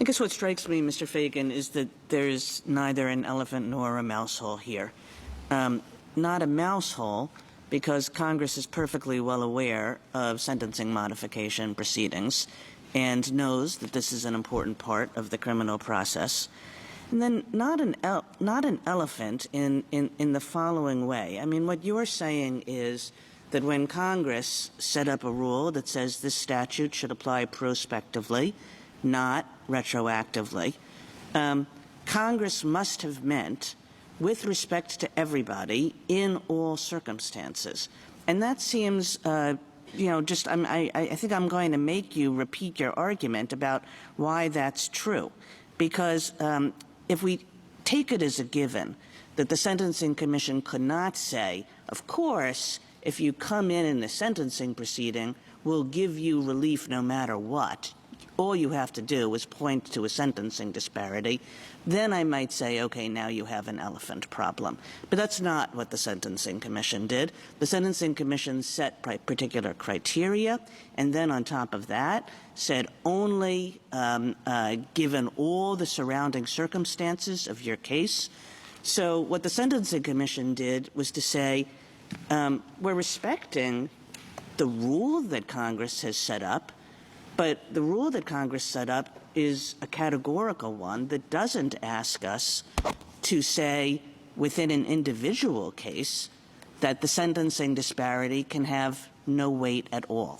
I guess what strikes me, Mr. Fagan, is that there's neither an elephant nor a mouse hole here. Not a mouse hole because Congress is perfectly well aware of sentencing modification proceedings and knows that this is an important part of the criminal process. And then not an elephant in the following way. I mean, what you're saying is that when Congress set up a rule that says this statute should apply prospectively, not retroactively, Congress must have meant with respect to everybody in all circumstances. And that seems, I think I'm going to make you repeat your argument about why that's true. Because if we take it as a given that the Sentencing Commission could not say, of course, if you come in the sentencing proceeding, we'll give you relief no matter what. All you have to do is point to a sentencing disparity. Then I might say, okay, now you have an elephant problem. But that's not what the Sentencing Commission did. The Sentencing Commission set particular criteria, and then on top of that said only given all the surrounding circumstances of your case. So what the Sentencing Commission did was to say, we're respecting the rule that Congress has set up, but the rule that Congress set up is a categorical one that doesn't ask us to say within an individual case that the sentencing disparity can have no weight at all.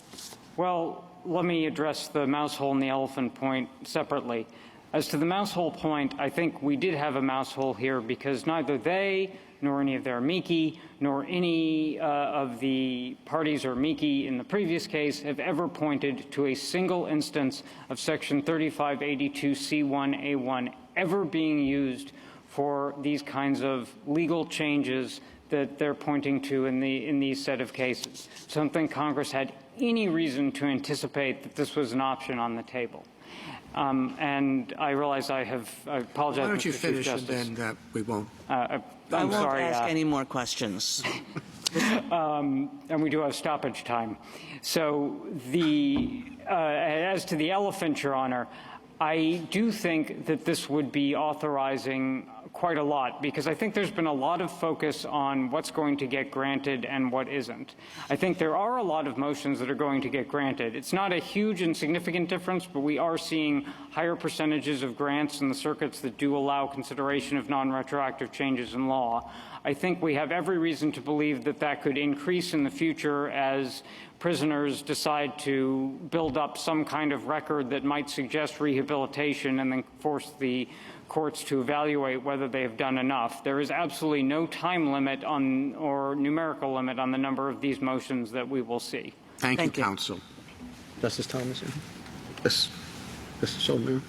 Well, let me address the mouse hole and the elephant point separately. As to the mouse hole point, I think we did have a mouse hole here because neither they nor any of their amici, nor any of the parties or amici in the previous case have ever pointed to a single instance of Section 3582C1A1 ever being used for these kinds of legal changes that they're pointing to in these set of cases. So I don't think Congress had any reason to anticipate that this was an option on the table. And I realize I apologize. Why don't you Mr. Chief finish Justice. and then we won't. I won't ask any more questions. And we do have stoppage time. So as to the elephant, Your Honor, I do think that this would be authorizing quite a lot because I think there's been a lot of focus on what's going to get granted and what isn't. I think there are a lot of motions that are going to get granted. It's not a huge and significant difference, but we are seeing higher percentages of grants in the circuits that do allow consideration of non-retroactive changes in law. I think we have every reason to believe that that could increase in the future as prisoners decide to build up some kind of record that might suggest rehabilitation and then force the courts to evaluate whether they have done enough. There is absolutely no time limit on or numerical limit on the number of these motions that we will see. Thank you, counsel. Justice Thomas? Yes. Mr. Sotomayor?